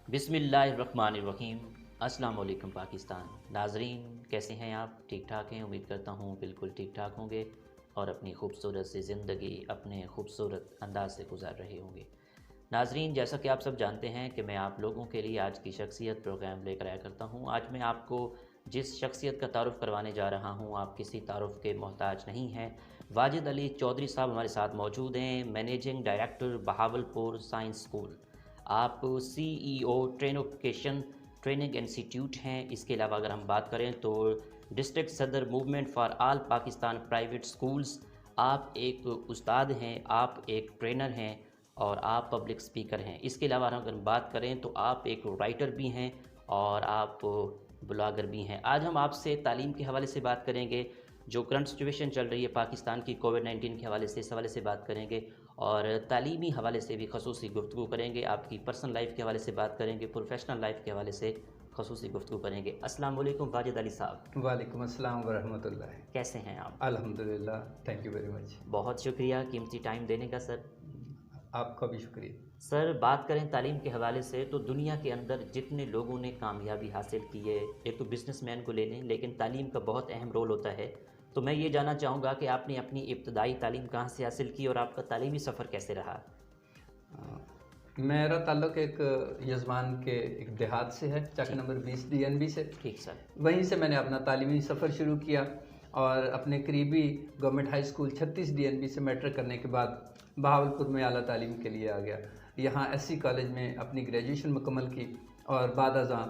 बिस्मिल्लाहिर्रहमानिर्रहीम। अस्सलाम वालेकुम पाकिस्तान। नाजरीन, कैसे हैं आप? ठीक ठाक हैं? उम्मीद करता हूँ बिल्कुल ठीक ठाक होंगे और अपनी खूबसूरत सी ज़िंदगी अपने खूबसूरत अंदाज से गुजार रहे होंगे। नाजरीन, जैसा कि आप सब जानते हैं कि मैं आप लोगों के लिए आज की शख्सियत प्रोग्राम लेकर आया करता हूँ। आज मैं आपको जिस शख्सियत का तारुफ़ करवाने जा रहा हूँ, आप किसी तारुफ़ के मोहताज नहीं हैं। वाजिद अली चौधरी साहब हमारे साथ मौजूद हैं, managing director Bahawalpur science school. आप सीईओ ट्रेनोकेशन ट्रेनिंग इंस्टीट्यूट हैं। इसके अलावा अगर हम बात करें तो डिस्ट्रिक्ट सदर movement for all Pakistan private schools. आप एक उस्ताद हैं, आप एक ट्रेनर हैं और आप पब्लिक स्पीकर हैं। इसके अलावा अगर हम बात करें तो आप एक राइटर भी हैं और आप ब्लॉगर भी हैं। आज हम आपसे तालीम के हवाले से बात करेंगे, जो करंट सिचुएशन चल रही है पाकिस्तान की कोविड-19 के हवाले से, इस हवाले से बात करेंगे और तालीमी हवाले से भी खसूसी गुफ्तगू करेंगे। आपकी पर्सनल लाइफ के हवाले से बात करेंगे, प्रोफेशनल लाइफ के हवाले से खसूसी गुफ्तगू करेंगे। अस्सलाम वालेकुम वाजिद अली साहब। वालेकुम अस्सलाम वरहमतुल्लाह। कैसे हैं आप? अल्हम्दुलिल्लाह, थैंक यू वेरी मच। बहुत शुक्रिया कीमती टाइम देने का सर। आपका भी शुक्रिया। सर, बात करें तालीम के हवाले से तो दुनिया के अंदर जितने लोगों ने कामयाबी हासिल की है, एक तो बिजनेसमैन को ले लें, लेकिन तालीम का बहुत अहम रोल होता है। तो मैं ये जानना चाहूँगा कि आपने अपनी इब्तदाई तालीम कहाँ से हासिल की और आपका तालीमी सफ़र कैसे रहा? मेरा ताल्लुक़ एक यज़मान के एक देहात से है, चक ठीक। नंबर 20 डीएनबी से। ठीक सर। वहीं से मैंने अपना तालीमी सफ़र शुरू किया और अपने करीबी गवर्नमेंट हाई स्कूल 36 डीएनबी से मैट्रिक करने के बाद बहावलपुर में आला तालीम के लिए आ गया। यहाँ एससी कॉलेज में अपनी ग्रेजुएशन मुकम्मल की और बाद अज़ां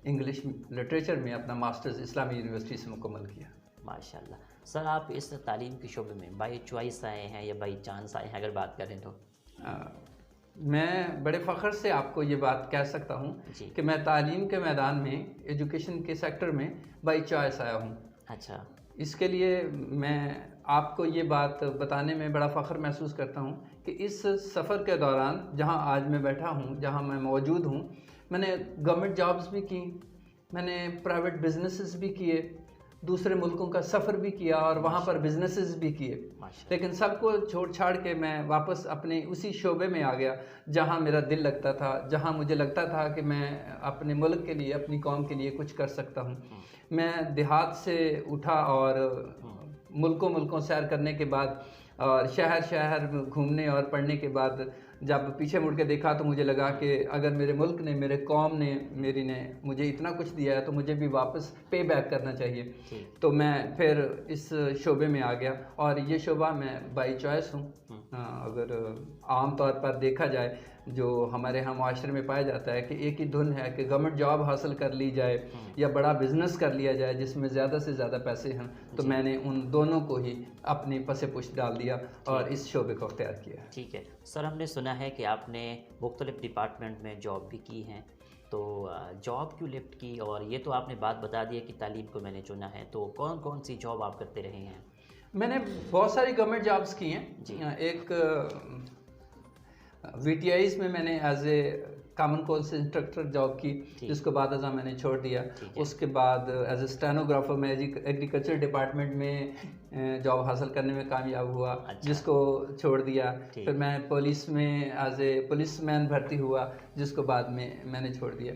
इंग्लिश लिटरेचर में अपना मास्टर्स इस्लामी यूनिवर्सिटी से मुकम्मल किया। माशाल्लाह। सर, आप इस तालीम के शोबे में बाई चॉइस आए हैं या बाई चांस आए हैं, अगर बात करें तो? मैं बड़े फ़ख्र से आपको ये बात कह सकता हूँ कि मैं तालीम के मैदान में, एजुकेशन के सेक्टर में बाई चॉइस आया हूँ। अच्छा। इसके लिए मैं आपको ये बात बताने में बड़ा फ़ख्र महसूस करता हूँ कि इस सफ़र के दौरान जहाँ आज मैं बैठा हूँ, जहाँ मैं मौजूद हूँ, मैंने गवर्नमेंट जॉब्स भी की, मैंने प्राइवेट बिजनेसेस भी किए, दूसरे मुल्कों का सफ़र भी किया और वहाँ पर बिजनेसेस भी किए, लेकिन सबको छोड़ छाड़ के मैं वापस अपने उसी शोबे में आ गया जहाँ मेरा दिल लगता था, जहाँ मुझे लगता था कि मैं अपने मुल्क के लिए, अपनी कौम के लिए कुछ कर सकता हूँ। मैं देहात से उठा और मुल्कों मुल्कों सैर करने के बाद और शहर शहर घूमने और पढ़ने के बाद जब पीछे मुड़ के देखा तो मुझे लगा कि अगर मेरे मुल्क ने, मेरे कौम ने, मेरी ने मुझे इतना कुछ दिया है तो मुझे भी वापस पे बैक करना चाहिए। तो मैं फिर इस शोबे में आ गया और ये शोबा मैं बाई चॉइस हूँ। अगर आम तौर पर देखा जाए, जो हमारे यहाँ माशरे में पाया जाता है कि एक ही धुन है कि गवर्नमेंट जॉब हासिल कर ली जाए या बड़ा बिजनेस कर लिया जाए जिसमें ज़्यादा से ज़्यादा पैसे हैं, तो मैंने उन दोनों को ही अपनी पसे पुष्ट डाल दिया और इस शोबे को अख्तियार किया। ठीक है सर, हमने सुना है कि आपने मुख्तलिफ डिपार्टमेंट में जॉब भी की हैं, तो जॉब क्यों लिफ्ट की? और ये तो आपने बात बता दी है कि तालीम को मैंने चुना है, तो कौन कौन सी जॉब आप करते रहे हैं? मैंने बहुत सारी गवर्नमेंट जॉब्स की हैं। एक VTIs में मैंने as a common course instructor job की, जिसको बाद अज़ां मैंने छोड़ दिया। उसके बाद एज ए स्टेनोग्राफर में एग्रीकल्चर डिपार्टमेंट में जॉब हासिल करने में कामयाब हुआ। जिसको छोड़ दिया। फिर मैं पुलिस में एज ए पुलिसमैन भर्ती हुआ, जिसको बाद में मैंने छोड़ दिया।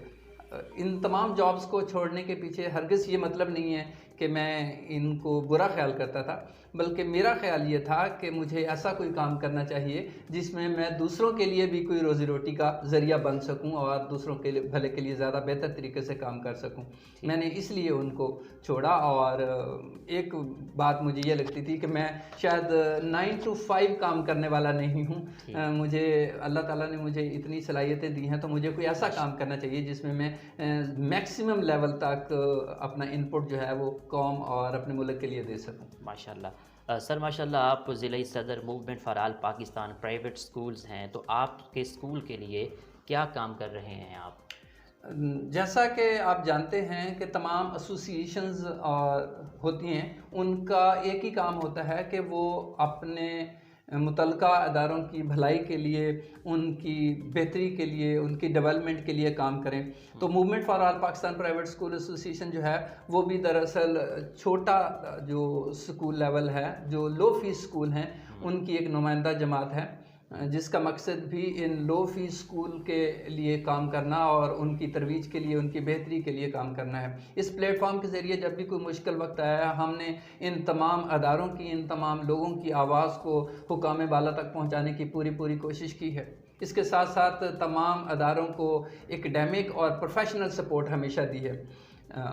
इन तमाम जॉब्स को छोड़ने के पीछे हरगिज़ ये मतलब नहीं है कि मैं इनको बुरा ख्याल करता था, बल्कि मेरा ख्याल ये था कि मुझे ऐसा कोई काम करना चाहिए जिसमें मैं दूसरों के लिए भी कोई रोज़ी रोटी का ज़रिया बन सकूं और दूसरों के लिए भले के लिए ज़्यादा बेहतर तरीके से काम कर सकूं। मैंने इसलिए उनको छोड़ा। और एक बात मुझे ये लगती थी कि मैं शायद 9 to 5 काम करने वाला नहीं हूँ। मुझे अल्लाह ताला ने मुझे इतनी सलाहियतें दी हैं, तो मुझे कोई ऐसा काम करना चाहिए जिसमें मैं मैक्सिमम लेवल तक अपना इनपुट जो है वो कौम और अपने मुल्क के लिए दे सकूं। माशाल्लाह। सर माशाल्लाह, आप ज़िला सदर movement for all Pakistan private schools हैं, तो आपके स्कूल के लिए क्या काम कर रहे हैं आप? जैसा कि आप जानते हैं कि तमाम एसोसिएशंस होती हैं, उनका एक ही काम होता है कि वो अपने मुतल्लिका अदारों की भलाई के लिए, उनकी बेहतरी के लिए, उनकी डेवलपमेंट के लिए काम करें। तो movement for all Pakistan private school association जो है वो भी दरअसल छोटा जो स्कूल लेवल है, जो लो फीस स्कूल हैं, उनकी एक नुमाइंदा जमात है। जिसका मकसद भी इन लो फीस स्कूल के लिए काम करना और उनकी तरवीज के लिए, उनकी बेहतरी के लिए काम करना है। इस प्लेटफॉर्म के ज़रिए जब भी कोई मुश्किल वक्त आया, हमने इन तमाम अदारों की, इन तमाम लोगों की आवाज़ को हुकाम बाला तक पहुँचाने की पूरी कोशिश की है। इसके साथ साथ तमाम अदारों को एकेडमिक और प्रोफेशनल सपोर्ट हमेशा दी है।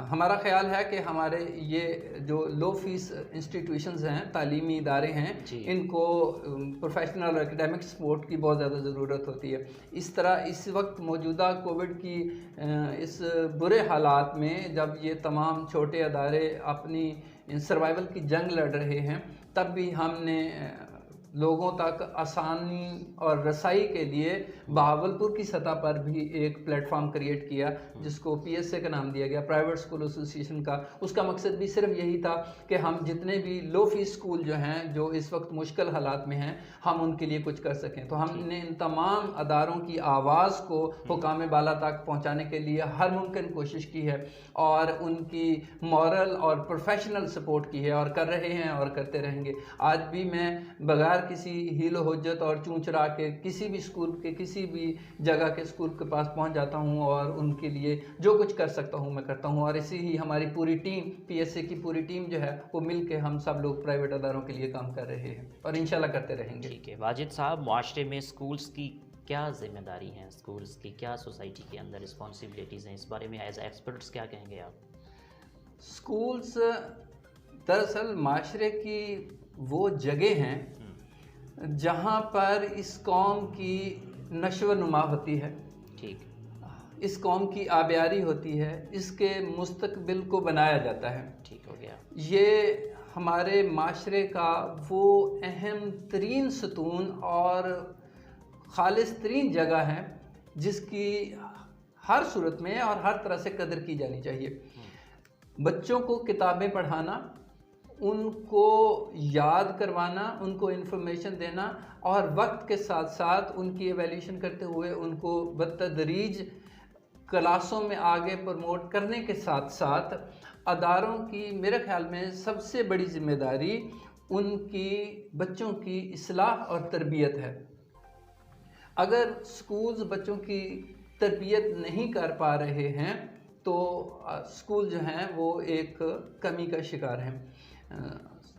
हमारा ख्याल है कि हमारे ये जो लो फीस इंस्टीट्यूशंस हैं, तालीमी इदारे हैं, इनको प्रोफेशनल और एकेडमिक सपोर्ट की बहुत ज़्यादा ज़रूरत होती है। इस तरह इस वक्त मौजूदा कोविड की इस बुरे हालात में जब ये तमाम छोटे अदारे अपनी सर्वाइवल की जंग लड़ रहे हैं, तब भी हमने लोगों तक आसानी और रसाई के लिए बहावलपुर की सतह पर भी एक प्लेटफॉर्म क्रिएट किया, जिसको PSA का नाम दिया गया, प्राइवेट स्कूल एसोसिएशन का। उसका मकसद भी सिर्फ यही था कि हम जितने भी लो फीस स्कूल जो हैं, जो इस वक्त मुश्किल हालात में हैं, हम उनके लिए कुछ कर सकें। तो हमने इन तमाम अदारों की आवाज़ को हुकाम बाला तक पहुँचाने के लिए हर मुमकिन कोशिश की है और उनकी मॉरल और प्रोफेशनल सपोर्ट की है और कर रहे हैं और करते रहेंगे। आज भी मैं बगैर किसी हीलो हुज्जत और चूंचरा के किसी भी स्कूल के, किसी भी जगह के स्कूल के पास पहुंच जाता हूं और उनके लिए जो कुछ कर सकता हूं मैं करता हूं। और इसी ही हमारी पूरी टीम, PSA की पूरी टीम जो है, वो मिल के हम सब लोग प्राइवेट अदारों के लिए काम कर रहे हैं और इंशाल्लाह करते रहेंगे। ठीक है वाजिद साहब, माशरे में स्कूल्स की क्या जिम्मेदारी हैं, स्कूल्स की क्या सोसाइटी के अंदर रिस्पॉन्सिबिलिटीज़ हैं, इस बारे में एज एक्सपर्ट्स क्या कहेंगे आप? स्कूल्स दरअसल माशरे की वो जगह हैं जहाँ पर इस कौम की नशो नुमा होती है, ठीक, इस कौम की आबियारी होती है, इसके मुस्तकबिल को बनाया जाता है। ठीक हो गया। ये हमारे माशरे का वो अहम तरीन सतून और खालिस तरीन जगह है जिसकी हर सूरत में और हर तरह से कदर की जानी चाहिए। बच्चों को किताबें पढ़ाना, उनको याद करवाना, उनको इन्फॉर्मेशन देना और वक्त के साथ साथ उनकी एवेल्यूशन करते हुए उनको बतदरीज क्लासों में आगे प्रमोट करने के साथ साथ अदारों की मेरे ख्याल में सबसे बड़ी जिम्मेदारी उनकी बच्चों की इस्लाह और तरबियत है। अगर स्कूल्स बच्चों की तरबियत नहीं कर पा रहे हैं तो स्कूल जो हैं वो एक कमी का शिकार हैं।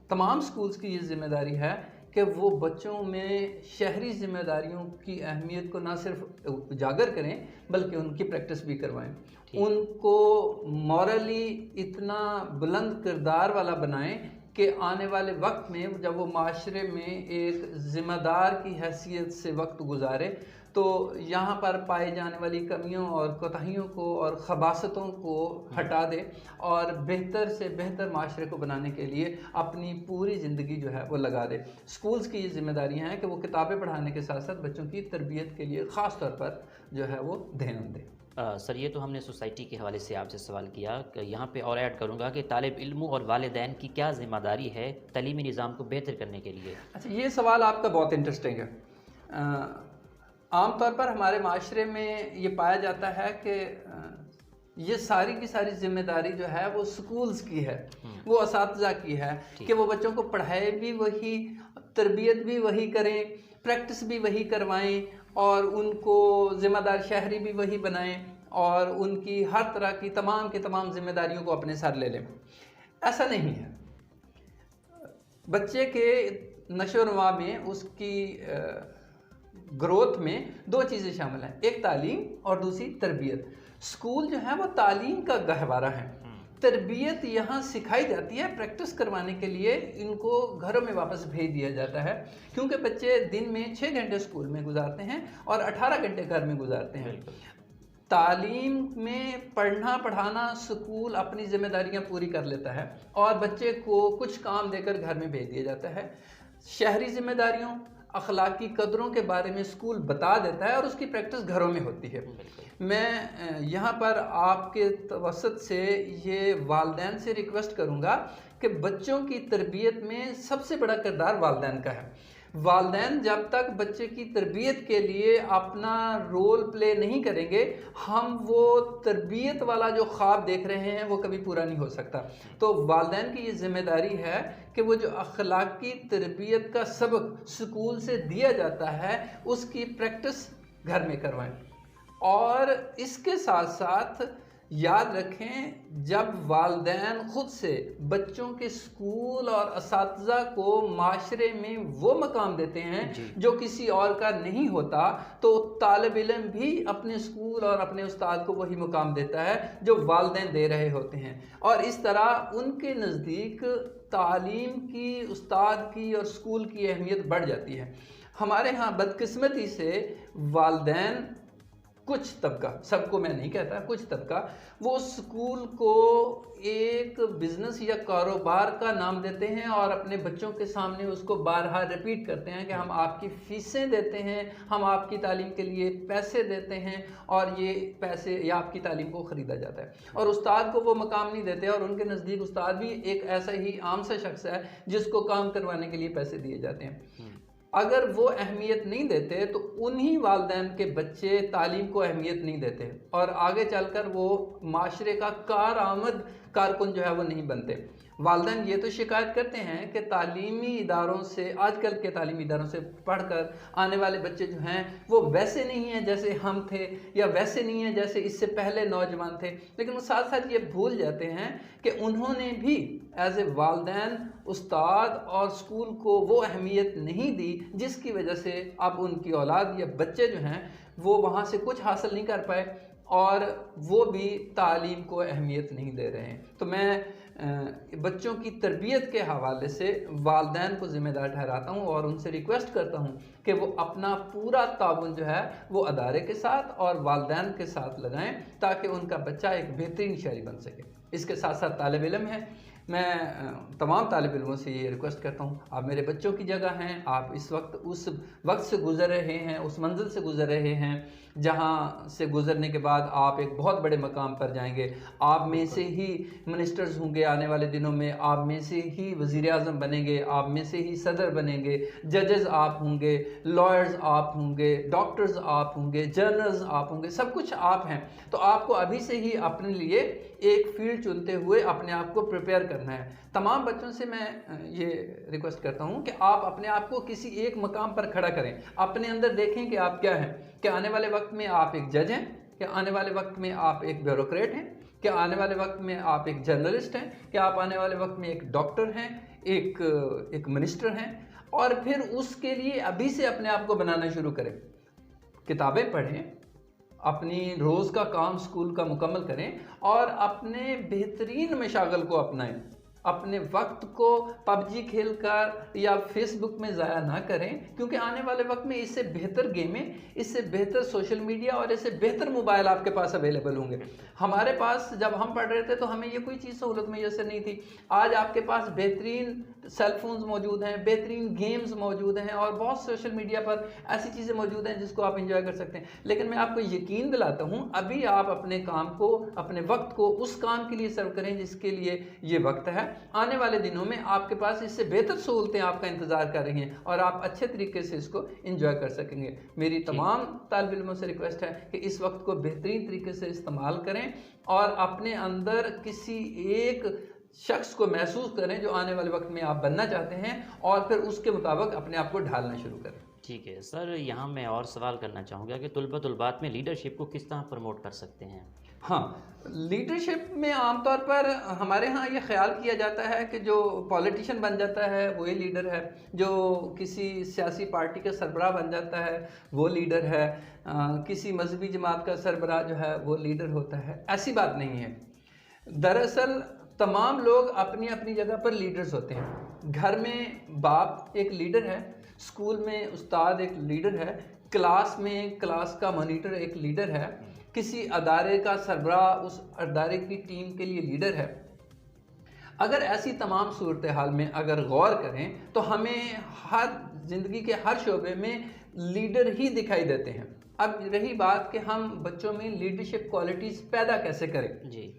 तमाम स्कूल्स की ये जिम्मेदारी है कि वो बच्चों में शहरी जिम्मेदारियों की अहमियत को ना सिर्फ उजागर करें बल्कि उनकी प्रैक्टिस भी करवाएं, उनको मॉरली इतना बुलंद किरदार वाला बनाएं कि आने वाले वक्त में जब वो माशरे में एक ज़िम्मेदार की हैसियत से वक्त गुजारे तो यहाँ पर पाए जाने वाली कमियों और कोताहियों को और खबासतों को हटा दे और बेहतर से बेहतर माशरे को बनाने के लिए अपनी पूरी ज़िंदगी जो है वो लगा दे। स्कूल्स की ये जिम्मेदारियाँ हैं कि वो किताबें पढ़ाने के साथ साथ बच्चों की तरबियत के लिए ख़ास तौर पर जो है वो ध्यान दें। सर, ये तो हमने सोसाइटी के हवाले से आपसे सवाल किया कि यहाँ पे और ऐड करूँगा कि तालिब इल्मों और वालिदैन की क्या ज़िम्मेदारी है तालीमी निज़ाम को बेहतर करने के लिए? अच्छा, ये सवाल आपका बहुत इंटरेस्टिंग है। आम तौर पर हमारे माशरे में ये पाया जाता है कि ये सारी की सारी जिम्मेदारी जो है वो स्कूल्स की है, वो असातिज़ा की है कि वो बच्चों को पढ़ाए भी वही, तरबियत भी वही करें, प्रैक्टिस भी वही करवाएं और उनको ज़िम्मेदार शहरी भी वही बनाएं और उनकी हर तरह की तमाम जिम्मेदारियों को अपने सर ले लें। ऐसा नहीं है। बच्चे के नशोनुमा में, उसकी ग्रोथ में दो चीज़ें शामिल हैं, एक तालीम और दूसरी तरबियत। स्कूल जो है वो तालीम का गहवारा है, तरबियत यहाँ सिखाई जाती है, प्रैक्टिस करवाने के लिए इनको घरों में वापस भेज दिया जाता है क्योंकि बच्चे दिन में 6 घंटे स्कूल में गुजारते हैं और 18 घंटे घर में गुजारते हैं। तालीम में पढ़ना पढ़ाना स्कूल अपनी जिम्मेदारियाँ पूरी कर लेता है और बच्चे को कुछ काम देकर घर में भेज दिया जाता है। शहरी जिम्मेदारियों, अखलाकी कदरों के बारे में स्कूल बता देता है और उसकी प्रैक्टिस घरों में होती है। मैं यहाँ पर आपके तवसत से ये वालिदैन से रिक्वेस्ट करूँगा कि बच्चों की तरबियत में सबसे बड़ा किरदार वालिदैन का है। वालिदैन जब तक बच्चे की तरबियत के लिए अपना रोल प्ले नहीं करेंगे, हम वो तरबियत वाला जो ख्वाब देख रहे हैं वो कभी पूरा नहीं हो सकता। तो वालिदैन की ये ज़िम्मेदारी है कि वो जो अखलाकी तरबियत का सबक स्कूल से दिया जाता है उसकी प्रैक्टिस घर में करवाएं। और इसके साथ साथ याद रखें, जब वालिदैन ख़ुद से बच्चों के स्कूल और असातिज़ा को माशरे में वो मकाम देते हैं जो किसी और का नहीं होता, तो तालिब इल्म भी अपने स्कूल और अपने उस्ताद को वही मुकाम देता है जो वालिदैन दे रहे होते हैं। और इस तरह उनके नज़दीक तालीम की, उस्ताद की और स्कूल की अहमियत बढ़ जाती है। हमारे यहाँ बदकिस्मती से वालिदैन, कुछ तबका, सबको मैं नहीं कहता, कुछ तबका वो स्कूल को एक बिज़नेस या कारोबार का नाम देते हैं और अपने बच्चों के सामने उसको बारहा रिपीट करते हैं कि हम आपकी फ़ीसें देते हैं, हम आपकी तालीम के लिए पैसे देते हैं और ये पैसे या आपकी तालीम को ख़रीदा जाता है। और उस्ताद को वो मकाम नहीं देते और उनके नज़दीक उस्ताद भी एक ऐसा ही आम सा शख्स है जिसको काम करवाने के लिए पैसे दिए जाते हैं। अगर वो अहमियत नहीं देते तो उन्हीं वालिदैन के बच्चे तालीम को अहमियत नहीं देते और आगे चलकर वो माशरे का कारआमद कारकुन जो है वो नहीं बनते। वालिदैन ये तो शिकायत करते हैं कि तालीमी इदारों से, आजकल के तालीमी इदारों से पढ़कर आने वाले बच्चे जो हैं वो वैसे नहीं हैं जैसे हम थे, या वैसे नहीं हैं जैसे इससे पहले नौजवान थे। लेकिन वो साथ साथ ये भूल जाते हैं कि उन्होंने भी एज ए वालिदैन, उस्ताद और स्कूल को वो अहमियत नहीं दी जिसकी वजह से अब उनकी औलाद या बच्चे जो हैं वो वहाँ से कुछ हासिल नहीं कर पाए और वो भी तालीम को अहमियत नहीं दे रहे हैं। तो मैं बच्चों की तरबियत के हवाले से वालिदैन को ज़िम्मेदार ठहराता हूँ और उनसे रिक्वेस्ट करता हूँ कि वो अपना पूरा ताउन जो है वो अदारे के साथ और वालिदैन के साथ लगाएं ताकि उनका बच्चा एक बेहतरीन शहरी बन सके। इसके साथ साथ तालिब इल्म है, मैं तमाम तालिब इल्मों से ये रिक्वेस्ट करता हूँ, आप मेरे बच्चों की जगह हैं, आप इस वक्त उस वक्त से गुज़र रहे हैं, उस मंजिल से गुज़र रहे हैं जहाँ से गुज़रने के बाद आप एक बहुत बड़े मकाम पर जाएंगे। आप में से ही मिनिस्टर्स होंगे आने वाले दिनों में, आप में से ही वज़ीर आज़म बनेंगे, आप में से ही सदर बनेंगे, जजेस आप होंगे, लॉयर्स आप होंगे, डॉक्टर्स आप होंगे, जर्नल्स आप होंगे, सब कुछ आप हैं। तो आपको अभी से ही अपने लिए एक फील्ड चुनते हुए अपने आप को प्रिपेयर करना है। तमाम बच्चों से मैं ये रिक्वेस्ट करता हूँ कि आप अपने आप को किसी एक मकाम पर खड़ा करें, अपने अंदर देखें कि आप क्या हैं, कि आने वाले वक्त में आप एक जज हैं, कि आने वाले वक्त में आप एक ब्यूरोक्रेट हैं, कि आने वाले वक्त में आप एक जर्नलिस्ट हैं, कि आप आने वाले वक्त में एक डॉक्टर हैं, एक मिनिस्टर हैं। और फिर उसके लिए अभी से अपने आप को बनाना शुरू करें, किताबें पढ़ें, अपनी रोज़ का काम स्कूल का मुकम्मल करें और अपने बेहतरीन मशागल को अपनाएं। अपने वक्त को पबजी खेलकर या फेसबुक में ज़ाया ना करें, क्योंकि आने वाले वक्त में इससे बेहतर गेमें, इससे बेहतर सोशल मीडिया और इससे बेहतर मोबाइल आपके पास अवेलेबल होंगे। हमारे पास जब हम पढ़ रहे थे तो हमें ये कोई चीज़ सहूलत मैसर नहीं थी। आज आपके पास बेहतरीन सेलफोन्स मौजूद हैं, बेहतरीन गेम्स मौजूद हैं और बहुत सोशल मीडिया पर ऐसी चीज़ें मौजूद हैं जिसको आप इंजॉय कर सकते हैं। लेकिन मैं आपको यकीन दिलाता हूँ, अभी आप अपने काम को, अपने वक्त को उस काम के लिए सर्व करें जिसके लिए ये वक्त है। आने वाले दिनों में आपके पास इससे बेहतर सहूलतें आपका इंतज़ार कर रही हैं और आप अच्छे तरीके से इसको इंजॉय कर सकेंगे। मेरी तमाम तालिब इल्मों से रिक्वेस्ट है कि इस वक्त को बेहतरीन तरीके से इस्तेमाल करें और अपने अंदर किसी एक शख्स को महसूस करें जो आने वाले वक्त में आप बनना चाहते हैं और फिर उसके मुताबिक अपने आप को ढालना शुरू करें। ठीक है सर, यहाँ मैं और सवाल करना चाहूँगा कि तुलबात में लीडरशिप को किस तरह प्रमोट कर सकते हैं? हाँ, लीडरशिप में आमतौर पर हमारे यहाँ ये ख्याल किया जाता है कि जो पॉलिटिशियन बन जाता है वही लीडर है, जो किसी सियासी पार्टी का सरबराह बन जाता है वो लीडर है, किसी मजहबी जमात का सरबराह जो है वो लीडर होता है। ऐसी बात नहीं है। दरअसल तमाम लोग अपनी अपनी जगह पर लीडर्स होते हैं। घर में बाप एक लीडर है, स्कूल में उस्ताद एक लीडर है, क्लास में क्लास का मॉनिटर एक लीडर है, किसी अदारे का सरबराह उस अदारे की टीम के लिए लीडर है। अगर ऐसी तमाम सूरत हाल में अगर गौर करें तो हमें हर ज़िंदगी के हर शोबे में लीडर ही दिखाई देते हैं। अब रही बात कि हम बच्चों में लीडरशिप क्वालिटीज़ पैदा कैसे करें। जी,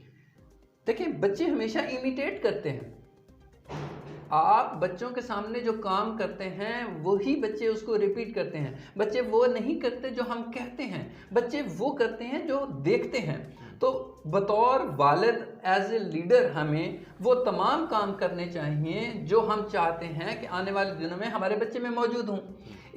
देखिए, बच्चे हमेशा इमिटेट करते हैं। आप बच्चों के सामने जो काम करते हैं वही बच्चे उसको रिपीट करते हैं। बच्चे वो नहीं करते जो हम कहते हैं, बच्चे वो करते हैं जो देखते हैं। तो बतौर वालिद एज ए लीडर हमें वो तमाम काम करने चाहिए जो हम चाहते हैं कि आने वाले दिनों में हमारे बच्चे में मौजूद हों।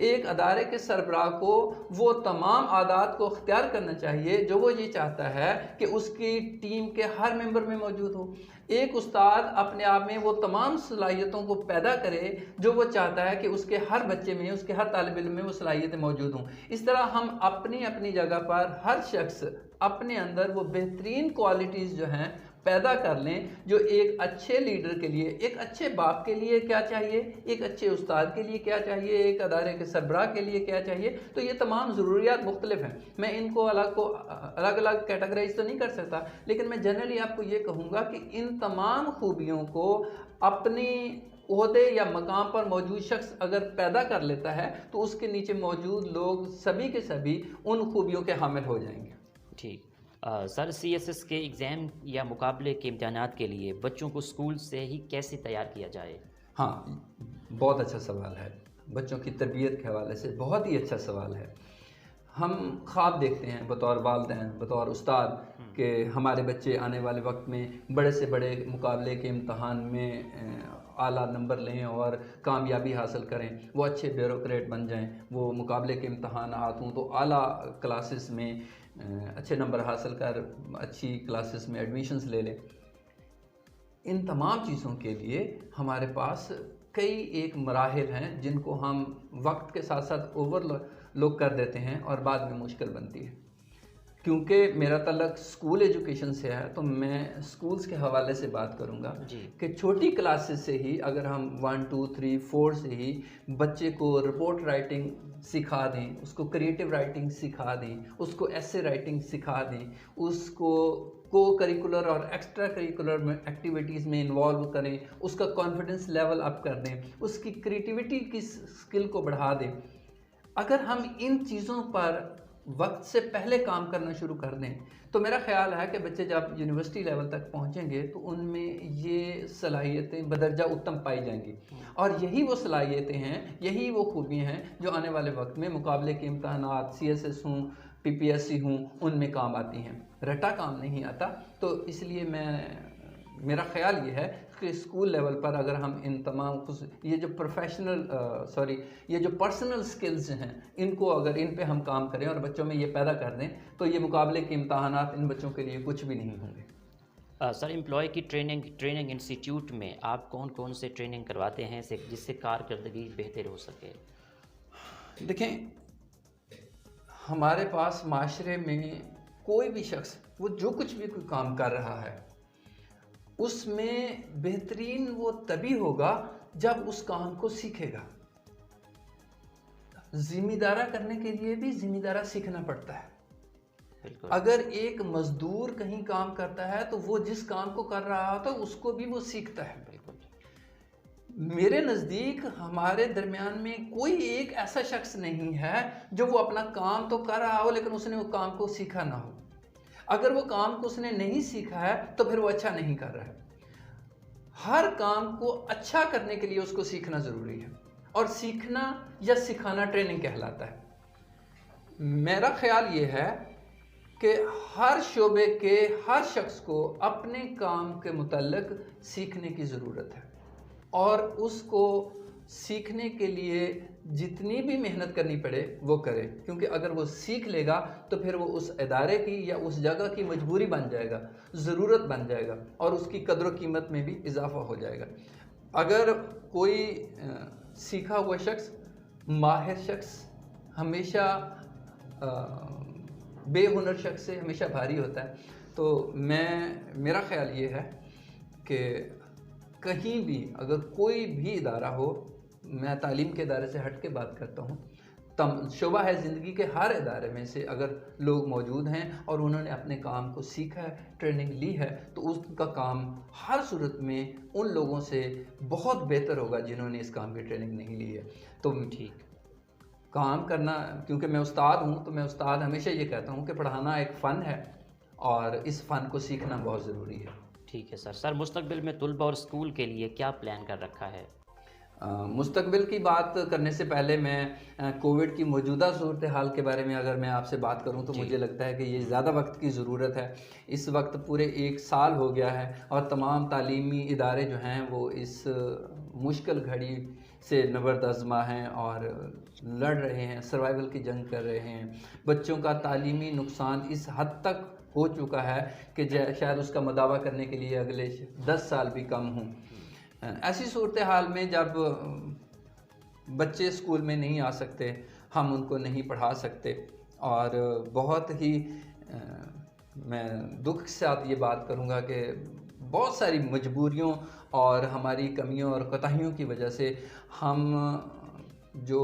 एक अदारे के सरबराह को वो तमाम आदात को अख्तियार करना चाहिए जो वो ये चाहता है कि उसकी टीम के हर मेंबर में मौजूद हो। एक उस्ताद अपने आप में वो तमाम सलाहियतों को पैदा करे जो वो चाहता है कि उसके हर बच्चे में, उसके हर तालिब इल्म में वो सलाहियतें मौजूद हों। इस तरह हम अपनी अपनी जगह पर हर शख्स अपने अंदर वो बेहतरीन क्वालिटीज़ जो हैं पैदा कर लें जो एक अच्छे लीडर के लिए, एक अच्छे बाप के लिए क्या चाहिए, एक अच्छे उस्ताद के लिए क्या चाहिए, एक अदारे के सरबराह के लिए क्या चाहिए। तो ये तमाम ज़रूरियात मुख्तलिफ हैं। मैं इनको अलग अलग कैटेगराइज तो नहीं कर सकता, लेकिन मैं जनरली आपको ये कहूँगा कि इन तमाम खूबियों को अपनी ओहदे या मकाम पर मौजूद शख्स अगर पैदा कर लेता है तो उसके नीचे मौजूद लोग सभी के सभी उन खूबियों के हामिल हो जाएंगे। ठीक। सर, CSS के एग्ज़ाम या मुकाबले के इम्तहानात के लिए बच्चों को स्कूल से ही कैसे तैयार किया जाए? हाँ, बहुत अच्छा सवाल है। बच्चों की तरबियत के हवाले से बहुत ही अच्छा सवाल है। हम ख्वाब देखते हैं बतौर वालिदैन, बतौर उस्ताद कि हमारे बच्चे आने वाले वक्त में बड़े से बड़े मुकाबले के इम्तहान में आला नंबर लें और कामयाबी हासिल करें, वो अच्छे ब्यूरोक्रेट बन जाएं, वो मुकाबले के इम्तहान हों तो आला क्लासेस में अच्छे नंबर हासिल कर अच्छी क्लासेस में एडमिशन्स ले लें। इन तमाम चीज़ों के लिए हमारे पास कई एक मराहिल हैं जिनको हम वक्त के साथ साथ ओवरलोक कर देते हैं और बाद में मुश्किल बनती है। क्योंकि मेरा तल्लक स्कूल एजुकेशन से है तो मैं स्कूल्स के हवाले से बात करूंगा कि छोटी क्लासेस से ही अगर हम 1, 2, 3, 4 से ही बच्चे को रिपोर्ट राइटिंग सिखा दें, उसको क्रिएटिव राइटिंग सिखा दें, उसको एसे राइटिंग सिखा दें, उसको को करिकुलर और एक्स्ट्रा करिकुलर एक्टिविटीज़ में इन्वॉल्व करें, उसका कॉन्फिडेंस लेवल अप कर दें, उसकी क्रिएटिविटी की स्किल को बढ़ा दें। अगर हम इन चीज़ों पर वक्त से पहले काम करना शुरू कर दें तो मेरा ख्याल है कि बच्चे जब यूनिवर्सिटी लेवल तक पहुंचेंगे तो उनमें ये सलाहियतें बदर्जा उत्तम पाई जाएंगी और यही वो सलाहियतें हैं, यही वो खूबियाँ हैं जो आने वाले वक्त में मुकाबले के इम्तहानात CSS हों, PPSC हों, उनमें काम आती हैं। रटा काम नहीं आता। तो इसलिए मेरा ख्याल ये है कि स्कूल लेवल पर अगर हम इन तमाम ये जो पर्सनल स्किल्स हैं इनको अगर इन पे हम काम करें और बच्चों में ये पैदा कर दें तो ये मुकाबले के इम्तहानात इन बच्चों के लिए कुछ भी नहीं होंगे। सर, एम्प्लॉय की ट्रेनिंग इंस्टीट्यूट में आप कौन कौन से ट्रेनिंग करवाते हैं जिससे कारकर्दगी बेहतर हो सके? देखें, हमारे पास माशरे में कोई भी शख्स वो जो कुछ भी कोई काम कर रहा है उसमें बेहतरीन वो तभी होगा जब उस काम को सीखेगा। जिम्मेदारा करने के लिए भी जिम्मेदारा सीखना पड़ता है। अगर एक मजदूर कहीं काम करता है तो वो जिस काम को कर रहा होता है उसको भी वो सीखता है। मेरे नज़दीक हमारे दरमियान में कोई एक ऐसा शख्स नहीं है जो वो अपना काम तो कर रहा हो लेकिन उसने वो काम को सीखा ना हो। अगर वो काम को उसने नहीं सीखा है तो फिर वो अच्छा नहीं कर रहा है। हर काम को अच्छा करने के लिए उसको सीखना ज़रूरी है और सीखना या सिखाना ट्रेनिंग कहलाता है। मेरा ख्याल ये है कि हर शोबे के हर शख्स को अपने काम के मुतल्लिक सीखने की ज़रूरत है और उसको सीखने के लिए जितनी भी मेहनत करनी पड़े वो करे, क्योंकि अगर वो सीख लेगा तो फिर वो उस इदारे की या उस जगह की मजबूरी बन जाएगा, ज़रूरत बन जाएगा और उसकी कदर कीमत में भी इजाफा हो जाएगा। अगर कोई सीखा हुआ शख्स, माहिर शख्स हमेशा बेहुनर शख्स से हमेशा भारी होता है। तो मेरा ख्याल ये है कि कहीं भी अगर कोई भी इदारा हो, मैं तालीम के इदारे से हट के बात करता हूँ, शोबा है ज़िंदगी के हर इदारे में से अगर लोग मौजूद हैं और उन्होंने अपने काम को सीखा है, ट्रेनिंग ली है, तो उसका काम हर सूरत में उन लोगों से बहुत बेहतर होगा जिन्होंने इस काम की ट्रेनिंग नहीं ली है। तो ठीक काम करना, क्योंकि मैं उस्ताद हूँ तो मैं उस्ताद हमेशा ये कहता हूँ कि पढ़ाना एक फ़न है और इस फ़न को सीखना बहुत ज़रूरी है। ठीक है सर। सर मुस्तकबिल में तुलबा और स्कूल के लिए क्या प्लान कर रखा है? मुस्तकबिल की बात करने से पहले मैं कोविड की मौजूदा सूरत हाल के बारे में अगर मैं आपसे बात करूं तो जी। मुझे लगता है कि ये ज़्यादा वक्त की ज़रूरत है। इस वक्त पूरे 1 साल हो गया है और तमाम तालीमी इदारे जो हैं वो इस मुश्किल घड़ी से नबर्द आज़मा हैं और लड़ रहे हैं, सर्वाइवल की जंग कर रहे हैं। बच्चों का तालीमी नुकसान इस हद तक हो चुका है कि शायद उसका मदावा करने के लिए अगले 10 साल भी कम हों। ऐसी सूरत हाल में जब बच्चे स्कूल में नहीं आ सकते, हम उनको नहीं पढ़ा सकते और बहुत ही मैं दुख के साथ ये बात करूँगा कि बहुत सारी मजबूरियों और हमारी कमियों और कोताहियों की वजह से हम जो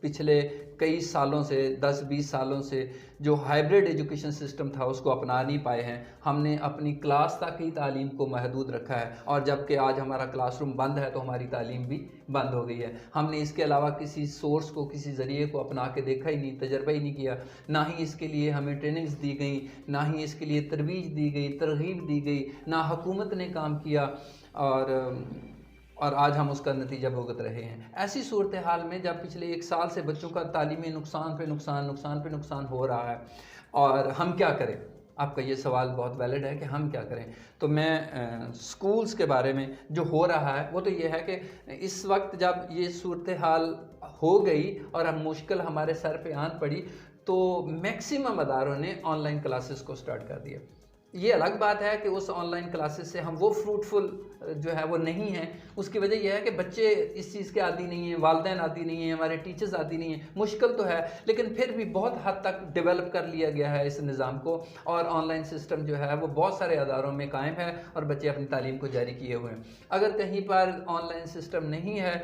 पिछले कई सालों से 10-20 सालों से जो हाइब्रिड एजुकेशन सिस्टम था उसको अपना नहीं पाए हैं। हमने अपनी क्लास तक ही तालीम को महदूद रखा है और जबकि आज हमारा क्लासरूम बंद है तो हमारी तालीम भी बंद हो गई है। हमने इसके अलावा किसी सोर्स को, किसी ज़रिए को अपना के देखा ही नहीं, तजर्बा ही नहीं किया। ना ही इसके लिए हमें ट्रेनिंग्स दी गई, ना ही इसके लिए तरवीज दी गई, तरगीब दी गई, ना हुकूमत ने काम किया और आज हम उसका नतीजा भुगत रहे हैं। ऐसी सूरत हाल में जब पिछले 1 साल से बच्चों का तालीमी नुकसान पे नुकसान हो रहा है और हम क्या करें? आपका ये सवाल बहुत वैलिड है कि हम क्या करें। तो मैं स्कूल्स के बारे में जो हो रहा है वो तो ये है कि इस वक्त जब ये सूरत हाल हो गई और अब मुश्किल हमारे सर पे आन पड़ी तो मैक्सिमम अदारों ने ऑनलाइन क्लासेस को स्टार्ट कर दिया। ये अलग बात है कि उस ऑनलाइन क्लासेस से हम वो फ्रूटफुल जो है वो नहीं है। उसकी वजह यह है कि बच्चे इस चीज़ के आदी नहीं हैं, वालिदैन आदी नहीं हैं, हमारे टीचर्स आदी नहीं हैं। मुश्किल तो है लेकिन फिर भी बहुत हद तक डेवलप कर लिया गया है इस निज़ाम को और ऑनलाइन सिस्टम जो है वो बहुत सारे अदारों में कायम है और बच्चे अपनी तालीम को जारी किए हुए हैं। अगर कहीं पर ऑनलाइन सिस्टम नहीं है,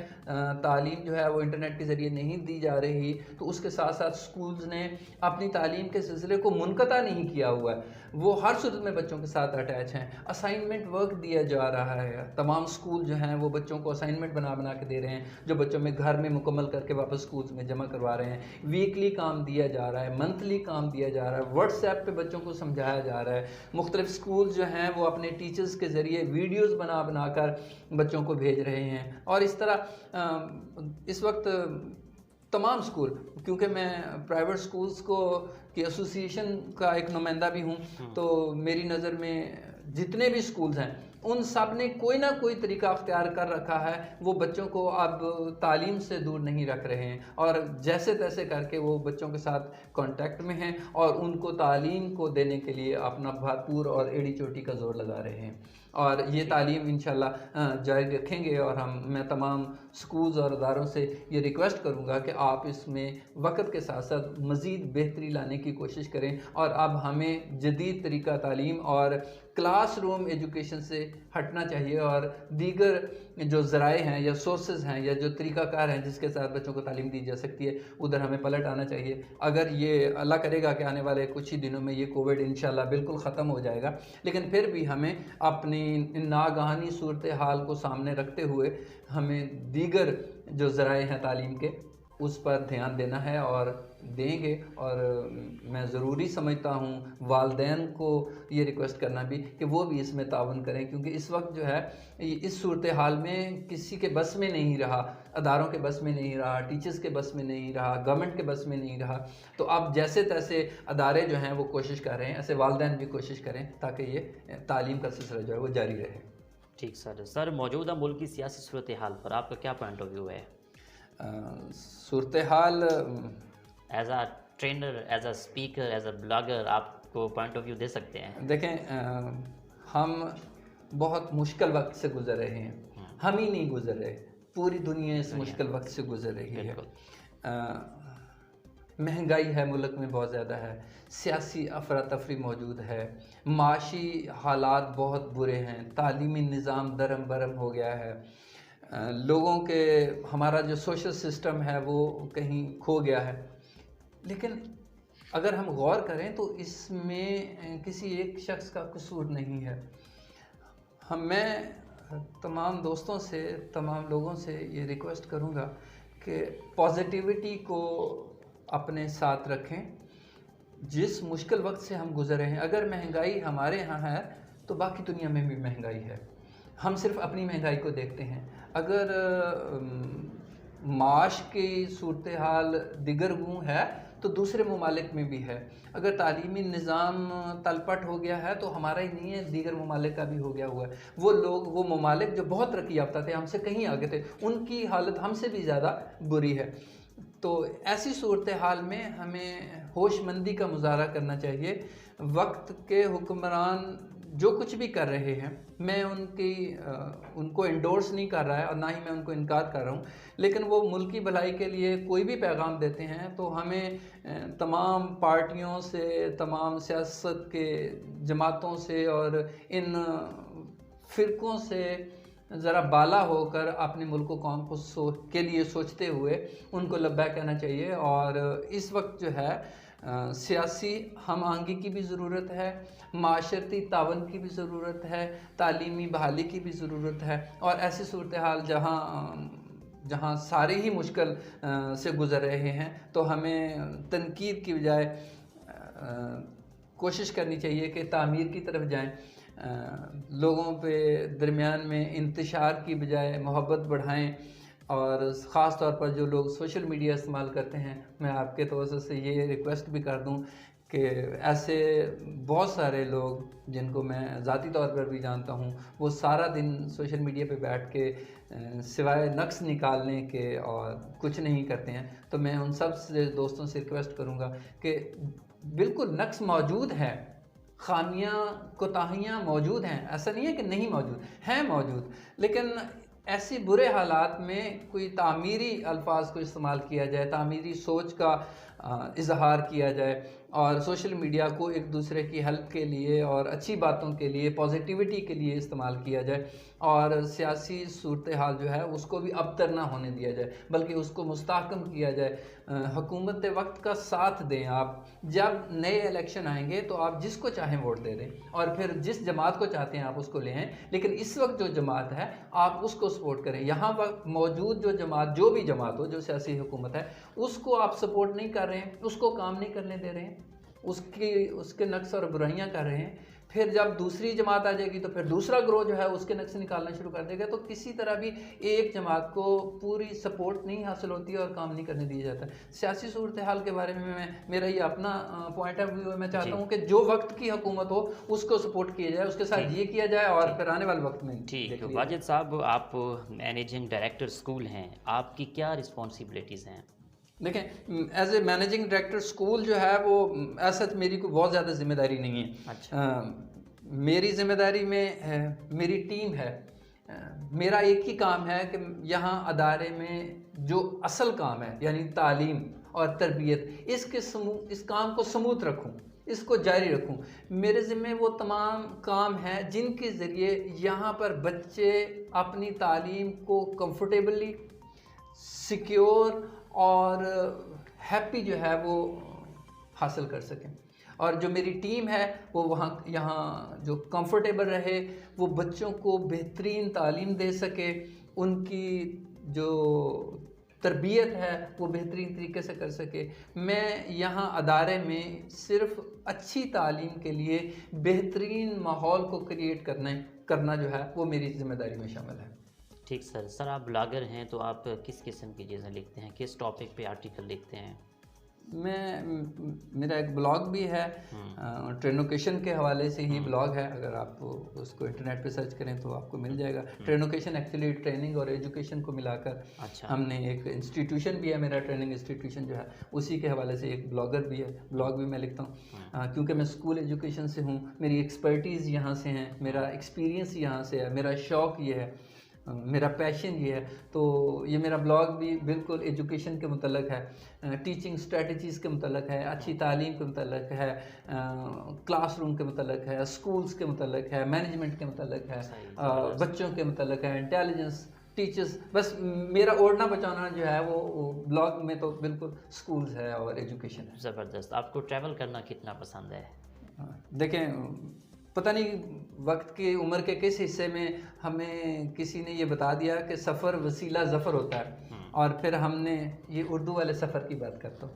तालीम जो है वो इंटरनेट के ज़रिए नहीं दी जा रही तो उसके साथ साथ स्कूल्स ने अपनी तालीम के सिलसिले को मुनक़ता नहीं किया हुआ है। वो हर सूरत में बच्चों के साथ अटैच हैं। असाइनमेंट वर्क दिया जा रहा है। तमाम स्कूल जो हैं वो बच्चों को असाइनमेंट बना के दे रहे हैं जो बच्चों में घर में मुकम्मल करके वापस स्कूल्स में जमा करवा रहे हैं। वीकली काम दिया जा रहा है, मंथली काम दिया जा रहा है, व्हाट्सएप पे बच्चों को समझाया जा रहा है। मुख्तलिफ स्कूल जो हैं वो अपने टीचर्स के ज़रिए वीडियोज़ बना कर बच्चों को भेज रहे हैं और इस तरह इस वक्त तमाम स्कूल, क्योंकि मैं प्राइवेट स्कूल्स की एसोसिएशन का एक नुमाइंदा भी हूँ तो मेरी नज़र में जितने भी स्कूल्स हैं उन सब ने कोई ना कोई तरीका अख्तियार कर रखा है। वो बच्चों को अब तालीम से दूर नहीं रख रहे हैं और जैसे तैसे करके वो बच्चों के साथ कांटेक्ट में हैं और उनको तालीम को देने के लिए अपना भरपूर और एड़ी चोटी का जोर लगा रहे हैं और ये तालीम इंशाल्लाह जारी रखेंगे। और मैं तमाम स्कूल्स और अदारों से ये रिक्वेस्ट करूँगा कि आप इसमें वक्त के साथ साथ मज़ीद बेहतरी लाने की कोशिश करें और अब हमें जदीद तरीका तालीम और क्लासरूम एजुकेशन से हटना चाहिए और दीगर जो ज़राए हैं या सोर्सेज हैं या जो तरीक़ाकार हैं जिसके साथ बच्चों को तालीम दी जा सकती है उधर हमें पलट आना चाहिए। अगर ये अल्लाह करेगा कि आने वाले कुछ ही दिनों में ये कोविड इंशाल्लाह बिल्कुल ख़त्म हो जाएगा, लेकिन फिर भी हमें अपनी नागहानी सूरत हाल को सामने रखते हुए हमें दीगर जो ज़राए हैं तालीम के उस पर ध्यान देना है और देंगे। और मैं ज़रूरी समझता हूँ वालिदैन को ये रिक्वेस्ट करना भी कि वो भी इसमें तावन करें, क्योंकि इस वक्त जो है इस सूरत हाल में किसी के बस में नहीं रहा, अदारों के बस में नहीं रहा, टीचर्स के बस में नहीं रहा, गवर्नमेंट के बस में नहीं रहा। तो अब जैसे तैसे अदारे जो हैं वो कोशिश कर रहे हैं, ऐसे वालिदैन भी कोशिश करें ताकि ये तालीम का सिलसिला जो है वो जारी रहे। ठीक सर, मौजूदा मुल्क की सियासी सूरत हाल पर आपका क्या पॉइंट ऑफ व्यू है? सूरत हाल एज आ ट्रेनर, एज आ स्पीकर, एज आ ब्लॉगर आपको पॉइंट ऑफ व्यू दे सकते हैं? देखें, हम बहुत मुश्किल वक्त से गुजर रहे हैं। हम ही नहीं गुजर रहे, पूरी दुनिया इस मुश्किल वक्त से गुजर रही है। महंगाई है मुल्क में बहुत ज़्यादा है, सियासी अफरा तफरी मौजूद है, माशी हालात बहुत बुरे हैं, तालीमी निज़ाम दरम बरम हो गया है, लोगों के हमारा जो सोशल सिस्टम है वो कहीं खो गया है। लेकिन अगर हम गौर करें तो इसमें किसी एक शख्स का कसूर नहीं है। मैं तमाम दोस्तों से, तमाम लोगों से ये रिक्वेस्ट करूँगा कि पॉजिटिविटी को अपने साथ रखें। जिस मुश्किल वक्त से हम गुज़र रहे हैं, अगर महंगाई हमारे यहाँ है तो बाकी दुनिया में भी महंगाई है। हम सिर्फ अपनी महंगाई को देखते हैं। अगर माश की सूरत हाल दिगर गूँ है तो दूसरे ममालिक में भी है। अगर तालीमी निज़ाम तलपट हो गया है तो हमारा ही नहीं है, दीगर ममालिक का भी हो गया हुआ है। वो लोग, वो ममालिक जो बहुत तरक्की याफ्ता थे, हमसे कहीं आगे थे, उनकी हालत हमसे भी ज़्यादा बुरी है। तो ऐसी सूरत हाल में हमें होशमंदी का मुजाहरा करना चाहिए। वक्त के हुक्मरान जो कुछ भी कर रहे हैं, मैं उनको इंडोर्स नहीं कर रहा है और ना ही मैं उनको इनकार कर रहा हूँ, लेकिन वो मुल्क की भलाई के लिए कोई भी पैगाम देते हैं तो हमें तमाम पार्टियों से, तमाम सियासत के जमातों से और इन फ़िरक़ों से ज़रा बाला होकर अपने मुल्क कौम को के लिए सोचते हुए उनको लब्बैक कहना चाहिए। और इस वक्त जो है सियासी हम आहंगी की भी ज़रूरत है, माशरती तावन की भी ज़रूरत है, तालीमी बहाली की भी ज़रूरत है। और ऐसी सूरत हाल जहाँ सारे ही मुश्किल से गुज़र रहे हैं तो हमें तनकीद की बजाय कोशिश करनी चाहिए कि तामीर की तरफ जाएं। लोगों पे दरमियान में इंतशार की बजाय मोहब्बत बढ़ाएं। और ख़ास तौर पर जो लोग सोशल मीडिया इस्तेमाल करते हैं, मैं आपके तवज्जो से ये रिक्वेस्ट भी कर दूं कि ऐसे बहुत सारे लोग जिनको मैं ज़ाती तौर पर भी जानता हूं, वो सारा दिन सोशल मीडिया पे बैठ के सिवाय नक्स निकालने के और कुछ नहीं करते हैं। तो मैं उन सब से दोस्तों से रिक्वेस्ट करूँगा कि बिल्कुल नक्स मौजूद है, खामियां कोताहियाँ मौजूद हैं, ऐसा नहीं है कि नहीं मौजूद हैं, मौजूद, लेकिन ऐसे बुरे हालात में कोई तामीरी अल्फाज को इस्तेमाल किया जाए, तामीरी सोच का इजहार किया जाए और सोशल मीडिया को एक दूसरे की हेल्प के लिए और अच्छी बातों के लिए, पॉजिटिविटी के लिए इस्तेमाल किया जाए और सियासी सूरत हाल जो है उसको भी अबतर ना होने दिया जाए, बल्कि उसको मुस्तहकम किया जाए। हुकूमत वक्त का साथ दें आप। जब नए इलेक्शन आएंगे तो आप जिसको चाहें वोट दे दें और फिर जिस जमात को चाहते हैं आप उसको ले आएँ, लेकिन इस वक्त जो जमात है आप उसको सपोर्ट करें। यहाँ वक्त मौजूद जो जमात, जो भी जमात हो, जो सियासी हुकूमत है, उसको आप सपोर्ट नहीं कर रहे हैं, उसको काम नहीं करने दे रहे हैं, उसके नक्स और बुराइयां कर रहे हैं। फिर जब दूसरी जमात आ जाएगी तो फिर दूसरा ग्रोह जो है उसके नक्स निकालना शुरू कर देगा। तो किसी तरह भी एक जमात को पूरी सपोर्ट नहीं हासिल होती और काम नहीं करने दिया जाता। सियासी सूरत हाल के बारे में मेरा ये अपना पॉइंट ऑफ व्यू है। मैं चाहता हूँ कि जो वक्त की हुकूमत हो उसको सपोर्ट किया जाए, उसके साथ ये किया जाए और फिर आने वाले वक्त में। ठीक, वाजिद साहब, आप मैनेजिंग डायरेक्टर स्कूल हैं, आपकी क्या रिस्पॉन्सिबिलिटीज़ हैं? देखें, as a managing director school जो है वो ऐसा मेरी कोई बहुत ज़्यादा जिम्मेदारी नहीं है। अच्छा। मेरी जिम्मेदारी में मेरी टीम है। मेरा एक ही काम है कि यहाँ अदारे में जो असल काम है यानी तालीम और तरबियत, इस काम को समूथ रखूँ, इसको जारी रखूँ। मेरे ज़िम्मे वो तमाम काम हैं जिनके ज़रिए यहाँ पर बच्चे अपनी तालीम को कंफर्टेबली, सिक्योर और हैप्पी जो है वो हासिल कर सकें। और जो मेरी टीम है वो यहाँ जो कंफर्टेबल रहे, वो बच्चों को बेहतरीन तालीम दे सके, उनकी जो तरबियत है वो बेहतरीन तरीके से कर सके। मैं यहाँ अदारे में सिर्फ अच्छी तालीम के लिए बेहतरीन माहौल को क्रिएट करना जो है वो मेरी जिम्मेदारी में शामिल है। ठीक सर, आप ब्लॉगर हैं तो आप किस किस्म की चीज़ें लिखते हैं, किस टॉपिक पे आर्टिकल लिखते हैं? मेरा एक ब्लॉग भी है, ट्रेनोकेशन के हवाले से ही ब्लॉग है। अगर आप उसको इंटरनेट पे सर्च करें तो आपको मिल जाएगा। ट्रेनोकेशन एक्चुअली ट्रेनिंग और एजुकेशन को मिलाकर हमने एक इंस्टीट्यूशन भी है, मेरा ट्रेनिंग इंस्टीट्यूशन जो है उसी के हवाले से एक ब्लॉगर भी है, ब्लॉग भी मैं लिखता हूँ। क्योंकि मैं स्कूल एजुकेशन से हूँ, मेरी एक्सपर्टीज़ यहाँ से हैं, मेरा एक्सपीरियंस यहाँ से है, मेरा शौक़ ये है, मेरा पैशन ये है। तो ये मेरा ब्लॉग भी बिल्कुल एजुकेशन के मुतल्लिक़ है, टीचिंग स्ट्रेटजीज़ के मुतल्लिक़ है, अच्छी तालीम के मुतल्लिक़ है, क्लासरूम के मुतल्लिक़ है, स्कूल्स के मुतल्लिक़ है, मैनेजमेंट के मुतल्लिक़ है, बच्चों के मुतल्लिक़ है, इंटेलिजेंस, टीचर्स। बस मेरा ओढ़ना बचाना जो है वो ब्लॉग में तो बिल्कुल स्कूल्स है और एजुकेशन है। ज़बरदस्त। आपको ट्रैवल करना कितना पसंद है? देखें, पता नहीं वक्त की उम्र के किस हिस्से में हमें किसी ने ये बता दिया कि सफ़र वसीला ज़फ़र होता है, और फिर हमने ये उर्दू वाले सफ़र की बात करता हूँ,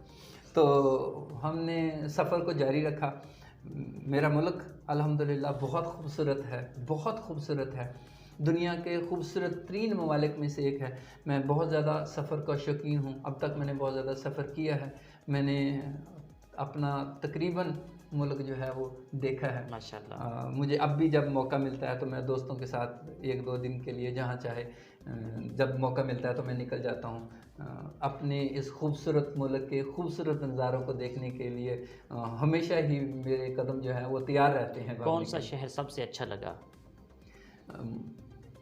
तो हमने सफ़र को जारी रखा। मेरा मुल्क अल्हम्दुलिल्लाह बहुत खूबसूरत है, बहुत खूबसूरत है। दुनिया के खूबसूरत तरीन ममालिक में से एक है। मैं बहुत ज़्यादा सफ़र का शौकीन हूँ। अब तक मैंने बहुत ज़्यादा सफ़र किया है। मैंने अपना तकरीबन मुल्क जो है वो देखा है। माशाल्लाह। मुझे अब भी जब मौका मिलता है तो मैं दोस्तों के साथ 1-2 दिन के लिए जहाँ चाहे जब मौका मिलता है तो मैं निकल जाता हूँ अपने इस खूबसूरत मुल्क के खूबसूरत नज़ारों को देखने के लिए। हमेशा ही मेरे कदम जो हैं वो तैयार रहते हैं कौन भागने सा के लिए। शहर सबसे अच्छा लगा?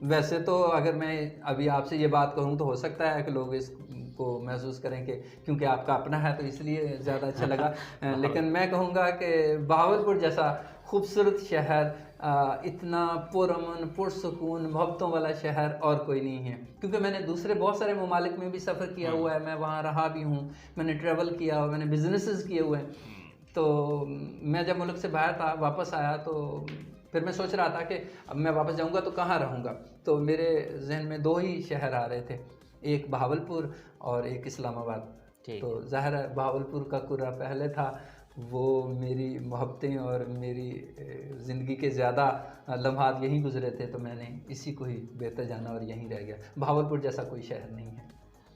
वैसे तो अगर मैं अभी आपसे ये बात कहूँ तो हो सकता है कि लोग इसको महसूस करें कि क्योंकि आपका अपना है तो इसलिए ज़्यादा अच्छा लगा। लेकिन बहुत। मैं कहूँगा कि बहावलपुर जैसा खूबसूरत शहर, इतना पुरअमन पुरसकून मोहब्बतों वाला शहर और कोई नहीं है। क्योंकि मैंने दूसरे बहुत सारे ममालिक में भी सफ़र किया हुआ है, मैं वहाँ रहा भी हूँ, मैंने ट्रैवल किया हुआ, मैंने बिजनेसेस किए हुए हैं। तो मैं जब मुल्क से बाहर था वापस आया तो फिर मैं सोच रहा था कि अब मैं वापस जाऊंगा तो कहाँ रहूँगा। तो मेरे जहन में 2 ही शहर आ रहे थे, एक बहावलपुर और एक इस्लामाबाद। ठीक तो है। ज़ाहिर है बहावलपुर का कुर्रा पहले था, वो मेरी मोहब्बतें और मेरी ज़िंदगी के ज़्यादा लम्हात यहीं गुजरे थे, तो मैंने इसी को ही बेहतर जाना और यहीं रह गया। बहावलपुर जैसा कोई शहर नहीं है।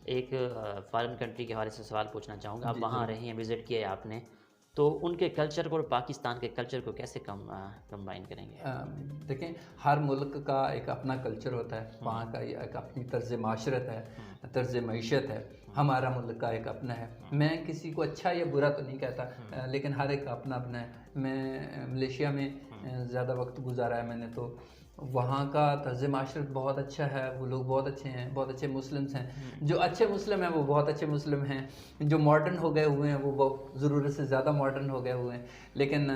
एक फॉरेन कंट्री के हवाले से सवाल पूछना चाहूँगा। आप जी वहाँ ज़रूर। रहे हैं, विज़िट किया है आपने, तो उनके कल्चर को और पाकिस्तान के कल्चर को कैसे कंबाइन करेंगे? देखें, हर मुल्क का एक अपना कल्चर होता है, वहाँ का एक अपनी तर्ज माशरत है, तर्ज मईशत है। हमारा मुल्क का एक अपना है। मैं किसी को अच्छा या बुरा तो नहीं कहता, लेकिन हर एक का अपना अपना है। मैं मलेशिया में ज़्यादा वक्त गुजारा है मैंने, तो वहाँ का तर्ज माशरत बहुत अच्छा है, वो लोग बहुत अच्छे हैं, बहुत अच्छे मुस्लिम्स हैं। जो अच्छे मुस्लिम हैं वो बहुत अच्छे मुस्लिम हैं, जो मॉडर्न हो गए हुए हैं वो बहुत ज़रूरत से ज़्यादा मॉडर्न हो गए हुए हैं। लेकिन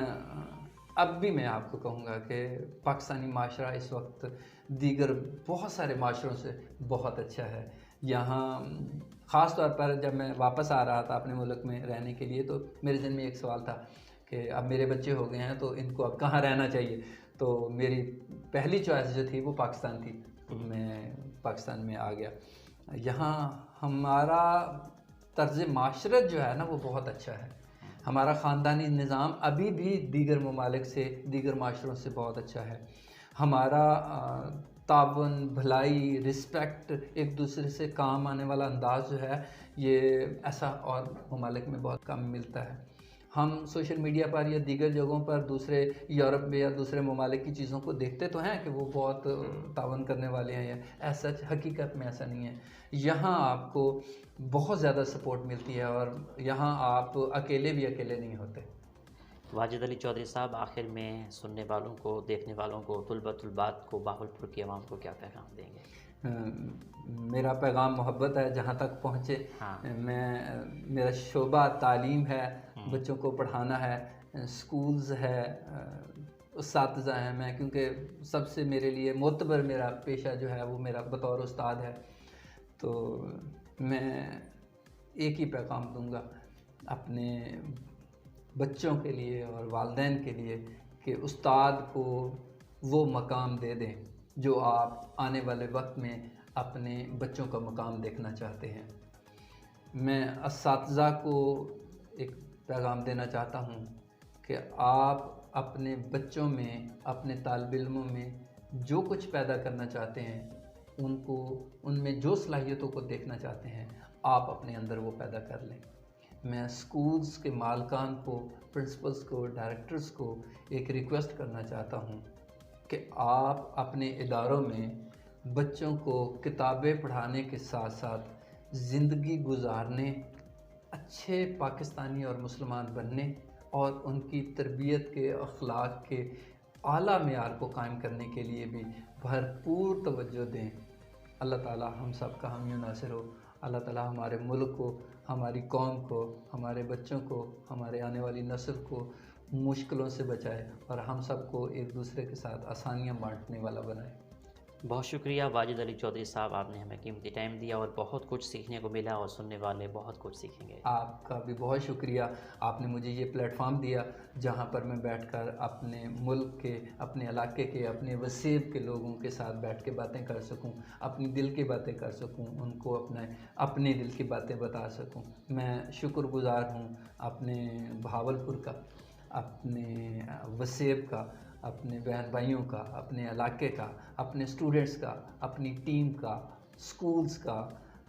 अब भी मैं आपको कहूँगा कि पाकिस्तानी माशरा इस वक्त दीगर बहुत सारे माशरों से बहुत अच्छा है। यहाँ ख़ास तौर पर जब मैं वापस आ रहा था अपने मुल्क में रहने के लिए, तो मेरे ज़हन में एक सवाल था कि अब मेरे बच्चे हो गए हैं तो इनको अब कहाँ रहना चाहिए। तो मेरी पहली चॉइस जो थी वो पाकिस्तान थी, तो मैं पाकिस्तान में आ गया। यहाँ हमारा तर्ज माशरत जो है ना वो बहुत अच्छा है। हमारा ख़ानदानी निज़ाम अभी भी दीगर ममालिक से, दीगर माशरों से बहुत अच्छा है। हमारा तावन, भलाई, रिस्पेक्ट, एक दूसरे से काम आने वाला अंदाज़ जो है, ये ऐसा और ममालिक में बहुत कम मिलता है। हम सोशल मीडिया पर या दीगर जगहों पर दूसरे यूरोप में या दूसरे ममालिक की चीज़ों को देखते तो हैं कि वो बहुत तावन करने वाले हैं, या ऐसा हकीकत में ऐसा नहीं है। यहाँ आपको बहुत ज़्यादा सपोर्ट मिलती है और यहाँ आप अकेले भी अकेले नहीं होते। वाजिद अली चौधरी साहब, आखिर में सुनने वालों को, देखने वालों को, तुलबा-तुलबात को, बहावलपुर की आवाम को क्या पैगाम देंगे? मेरा पैगाम मोहब्बत है, जहाँ तक पहुँचे। हाँ। मेरा शोबा तालीम है, बच्चों को पढ़ाना है, स्कूल्स है, उस्ताज़ा हैं मैं, क्योंकि सबसे मेरे लिए मोतबर मेरा पेशा जो है वो मेरा बतौर उस्ताद है। तो मैं एक ही पैगाम दूंगा अपने बच्चों के लिए और वालिदैन के लिए कि उस्ताद को वो मकाम दे दें जो आप आने वाले वक्त में अपने बच्चों का मकाम देखना चाहते हैं। मैं असातिज़ा को एक पैगाम देना चाहता हूँ कि आप अपने बच्चों में, अपने तालिब इल्मों में जो कुछ पैदा करना चाहते हैं, उनको उनमें जो सलाहियतों को देखना चाहते हैं, आप अपने अंदर वो पैदा कर लें। मैं स्कूल्स के मालकान को, प्रिंसिपल्स को, डायरेक्टर्स को एक रिक्वेस्ट करना चाहता हूँ कि आप अपने इदारों में बच्चों को किताबें पढ़ाने के साथ साथ ज़िंदगी गुजारने, अच्छे पाकिस्तानी और मुसलमान बनने और उनकी तरबियत के, अखलाक के आला मेयार को कायम करने के लिए भी भरपूर तवज्जो दें। अल्लाह ताला हम सब का हामी नासिर हो। अल्लाह ताला हमारे मुल्क को, हमारी कौम को, हमारे बच्चों को, हमारे आने वाली नस्ल को मुश्किलों से बचाए और हम सब को एक दूसरे के साथ आसानियाँ बांटने वाला बनाए। बहुत शुक्रिया वाजिद अली चौधरी साहब, आपने हमें कीमती टाइम दिया और बहुत कुछ सीखने को मिला और सुनने वाले बहुत कुछ सीखेंगे। आपका भी बहुत शुक्रिया, आपने मुझे ये प्लेटफॉर्म दिया जहाँ पर मैं बैठकर अपने मुल्क के, अपने इलाके के, अपने वसीब के लोगों के साथ बैठ के बातें कर सकूँ, अपनी दिल की बातें कर सकूँ, उनको अपने दिल की बातें बता सकूँ। मैं शुक्रगुज़ार हूँ अपने बहावलपुर का, अपने वसेब का, अपने बहन भाइयों का, अपने इलाके का, अपने स्टूडेंट्स का, अपनी टीम का, स्कूल्स का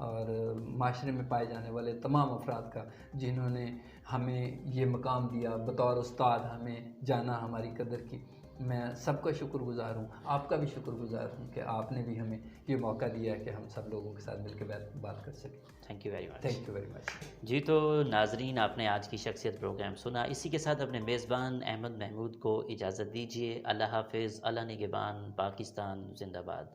और माशरे में पाए जाने वाले तमाम अफराद का जिन्होंने हमें ये मकाम दिया, बतौर उस्ताद हमें जाना, हमारी कदर की। मैं सबका शुक्रगुज़ार हूँ, आपका भी शुक्रगुज़ार हूँ कि आपने भी हमें ये मौका दिया कि हम सब लोगों के साथ मिलकर बात कर सकें। Thank you very much. Thank you very much. जी, तो नाजरीन, आपने आज की शख्सियत प्रोग्राम सुना। इसी के साथ अपने मेज़बान अहमद महमूद को इजाज़त दीजिए। अल्लाह हाफ़िज़, अल्लाह निगहबान, पाकिस्तान ज़िंदाबाद।